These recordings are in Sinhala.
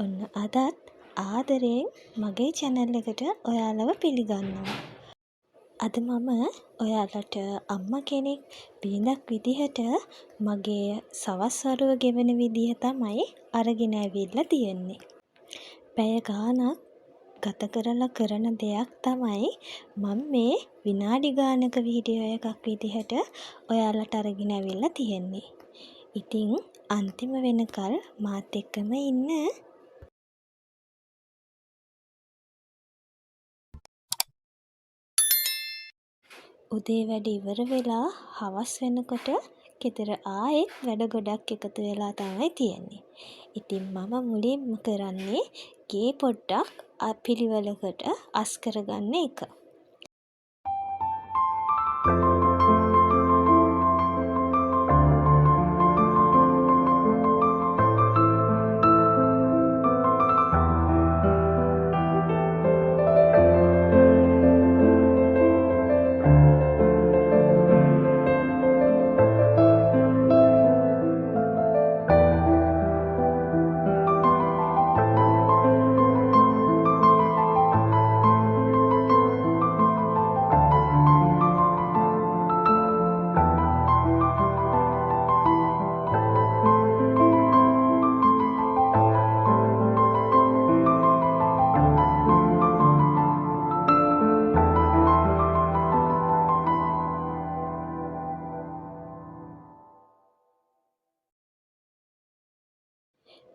ඔන්න අදත් ආදරයෙන් මගේ channel එකට ඔයාලව පිළිගන්නවා. අද මම ඔයාලට අම්මා කෙනෙක් බිරිඳක් විදිහට මගේ සවස් වරුව ගෙවන විදිහ තමයි අරගෙන ඇවිල්ලා තියෙන්නේ. පැය ගාණක් ගත කරලා කරන දෙයක් තමයි මම මේ විනාඩි ගානක වීඩියෝ එකක් විදිහට ඔයාලට අරගෙන ඇවිල්ලා තියෙන්නේ. ඉතින් අන්තිම වෙනකල් මාත් එක්කම ඉන්න. උදේ වැඩ ඉවර වෙලා හවස් වෙනකොට ගෙදර ආයෙත් වැඩ ගොඩක් එකතු වෙලා තමයි තියෙන්නේ. ඉතින් මම මුලින්ම කරන්නේ ගේ පොඩ්ඩක් පිළිවෙලකට අස් කරගන්න එක.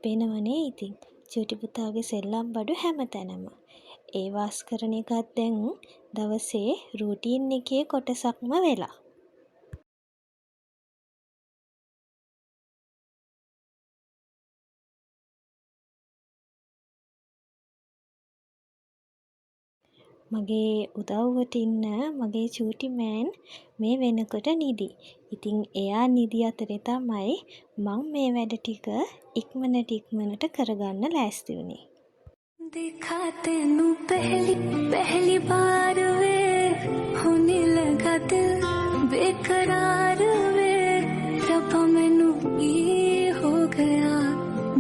පේනවනේ ඉතින් චූටි පුතාගේ සෙල්ලම් බඩු හැමතැනම. ඒ වාස් කරන එකත් දැන් දවසේ රූටීන් එකේ කොටසක්ම වෙලා. මගේ උදව්වට ඉන්න මගේ චූටි මෑන් මේ වෙනකොට නිදි. ඉතින් එයා නිදි අතරේ තමයි මං මේ වැඩ ටික ඉක්මනට කරගන්න ලෑස්ති වුණේ. देखा तेनू पहली बार वे होने लगा दिल बेकरार वे रब्बा मैनू ये हो गया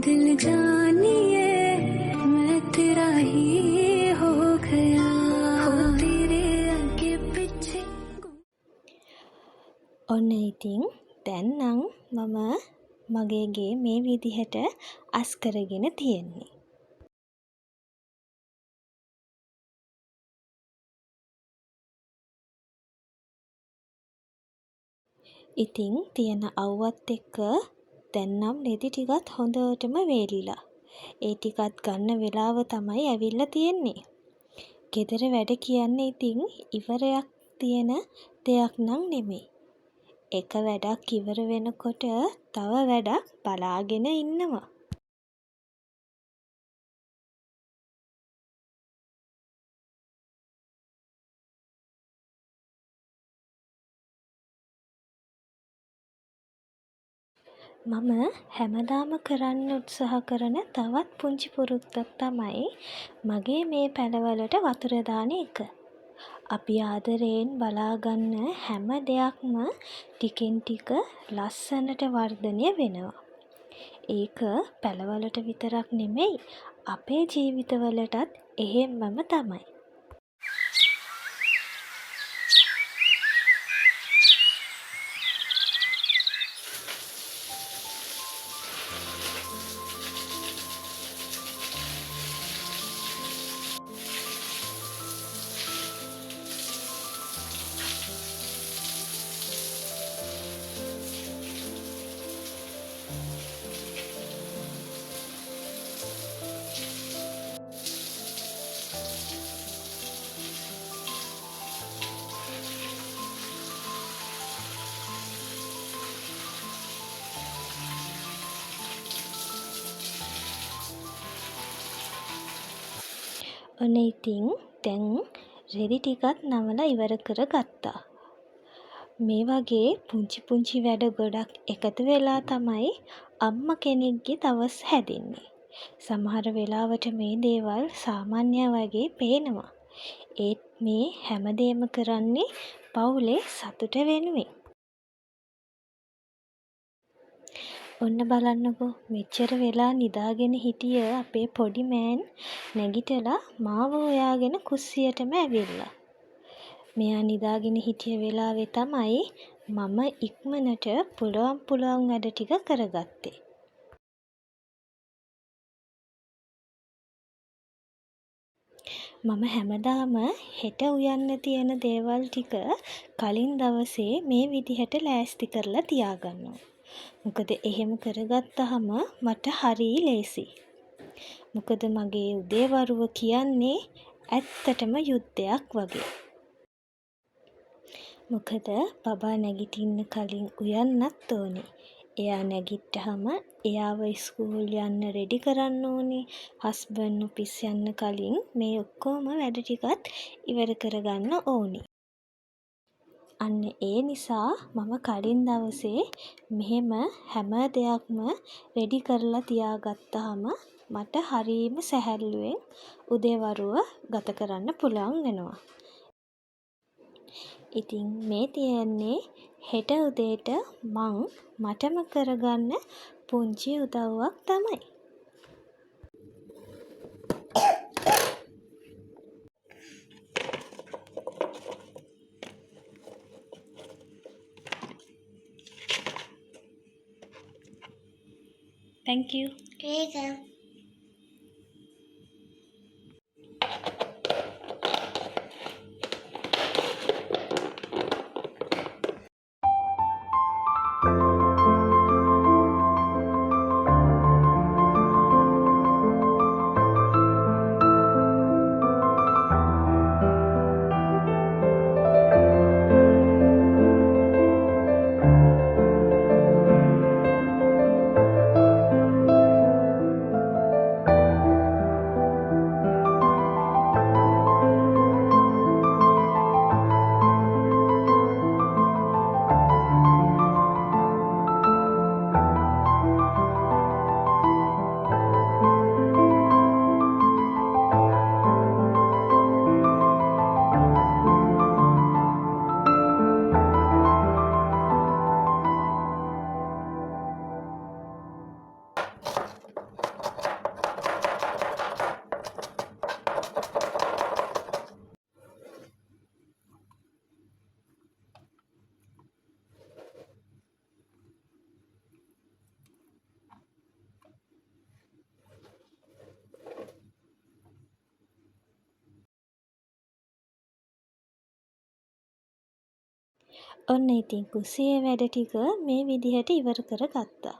दिल जानिए मैं तेरा ही हो गया हो तेरे आगे पीछे. ඔන්න ඉතින් දැන් නම් මම මගේ ගේ මේ විදිහට අස් කරගෙන තියෙන්නේ. ඉතින් තියෙන අවුවත් එක්ක දැන් නම් ලෙඩි ටිකත් හොඳටම වේලිලා. ඒ ටිකත් ගන්න වෙලාව තමයි ඇවිල්ලා තියෙන්නේ. ගෙදර වැඩ කියන්නේ ඉතින් ඉවරයක් තියෙන දෙයක් නම් නෙමෙයි. එක වැඩක් ඉවර වෙනකොට තව වැඩක් බලාගෙන ඉන්නවා. මම හැමදාම කරන්න උත්සාහ කරන තවත් පුංචි පුරුද්දක් තමයි මගේ මේ පැලවලට වතුර දාන එක. අපි ආදරයෙන් බලාගන්න හැම දෙයක්ම ටිකෙන් ටික ලස්සනට වර්ධනය වෙනවා. ඒක පැලවලට විතරක් නෙමෙයි අපේ ජීවිතවලටත් එහෙම්මම තමයි. ඔන්න ඉතින් දැන් රෙදි ටිකත් නමලා ඉවර කරගත්තා. මේ වගේ පුංචි වැඩ ගොඩක් එකතු වෙලා තමයි අම්මා කෙනෙක්ගේ දවස් හැදෙන්නේ. සමහර වෙලාවට මේ දේවල් සාමාන්‍ය වගේ පේනවා. ඒත් මේ හැමදේම කරන්නේ පවුලේ සතුට වෙනුවෙන්. ඔන්න බලන්නකෝ මෙච්චර වෙලා නිදාගෙන හිටිය අපේ පොඩි මෑන් නැගිටලා මාව හොයාගෙන කුස්සියටම ඇවිල්ලා. මෙයා නිදාගෙන හිටිය වෙලාවේ තමයි මම ඉක්මනට පුළුවන් වැඩ ටික කරගත්තේ. මම හැමදාම හෙට උයන්න තියෙන දේවල් ටික කලින් දවසේ මේ විදිහට ලෑස්ති කරලා තියාගන්නවා. මොකද එහෙම කරගත්තාම මට හරි ලේසි. මොකද මගේ උදේවරුව කියන්නේ ඇත්තටම යුද්ධයක් වගේ. මොකද බබා නැගිටින්න කලින් උයන්නත් ඕනේ. එයා නැගිට්ටහම එයාව ඉස්කූල් යන්න රෙඩි කරන්න ඕනේ. හස්බන්ඩ් ඔෆිස් යන්න කලින් මේ ඔක්කොම වැඩ ටිකත් ඉවර කරගන්න ඕනේ. අන්න ඒ නිසා මම කලින් දවසේ මෙහෙම හැම දෙයක්ම රෙඩි කරලා තියාගත්තාම මට හරීම සැහැල්ලුවෙන් උදේවරුව ගත කරන්න පුළුවන් වෙනවා. ඉතින් මේ තියෙන්නේ හෙට උදේට මටම කරගන්න පුංචි උදව්වක් තමයි. Thank you. Welcome. ඔන්න ඉතින් කුස්සියේ වැඩ ටික මේ විදිහට ඉවර කරගත්තා.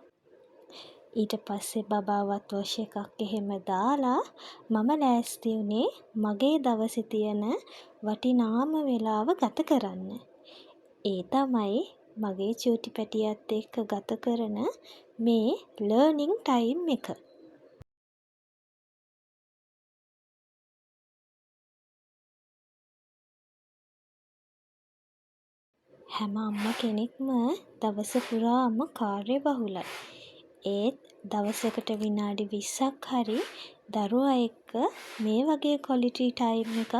ඊට පස්සේ බබාවත් වොෂ් එකක් එහෙම දාලා මම ලෑස්ති වුණේ මගේ දවසේ තියෙන වටිනාම වෙලාව ගත කරන්න. ඒ තමයි මගේ චූටි පැටියත් එක්ක ගත කරන මේ ලර්නින් ටයිම් එක. හැම අම්මා කෙනෙක්ම දවස පුරාම කාර්යබහුලයි. ඒත් දවසකට විනාඩි 20ක් හරි දරුවා එක්ක මේ වගේ ක්වොලිටි ටයිම් එකක්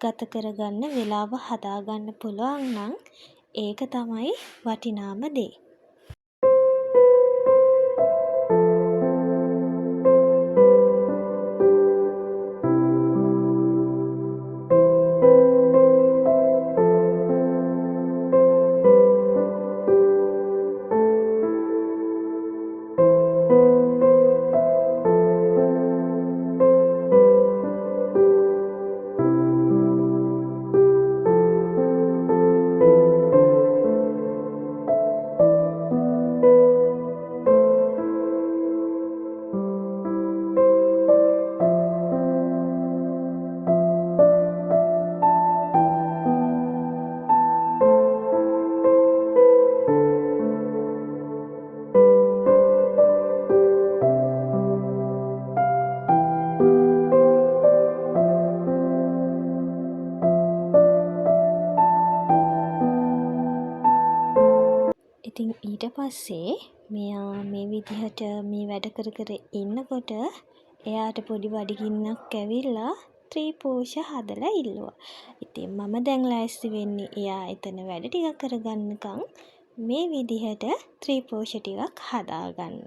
ගත කරගන්න වෙලාව හදාගන්න පුළුවන් නම් ඒක තමයි වටිනාම දේ. ඉතින් ඊට පස්සේ මෙයා මේ විදිහට මේ වැඩ කර කර ඉන්නකොට එයාට පොඩි බඩගින්නක් ඇවිල්ලා ත්‍රිපෝෂ හදලා ඉල්ලුවා. ඉතින් මම දැන් ලෑස්ති වෙන්නේ එයා එතන වැඩ ටික කරගන්නකම් මේ විදිහට ත්‍රිපෝෂ ටිකක් හදාගන්න.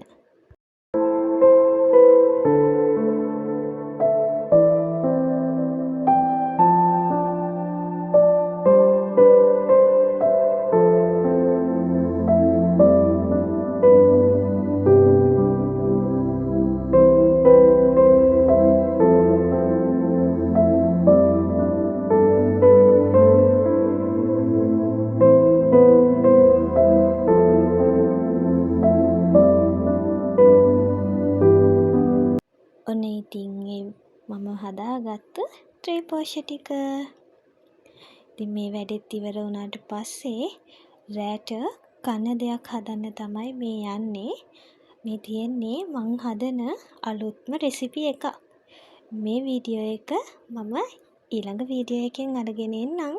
ඔන්න ඉතින් මම හදාගත්ත ත්‍රිපෝෂ ටික. ඉතින් මේ වැඩෙත් ඉවර වුණාට පස්සේ රෑට කන දෙයක් හදන්න තමයි මේ යන්නේ. මේ තියෙන්නේ මං හදන අලුත්ම රෙසිපි එකක්. මේ වීඩියෝ එක මම ඊළඟ වීඩියෝ එකෙන් අරගෙන එන්නම්.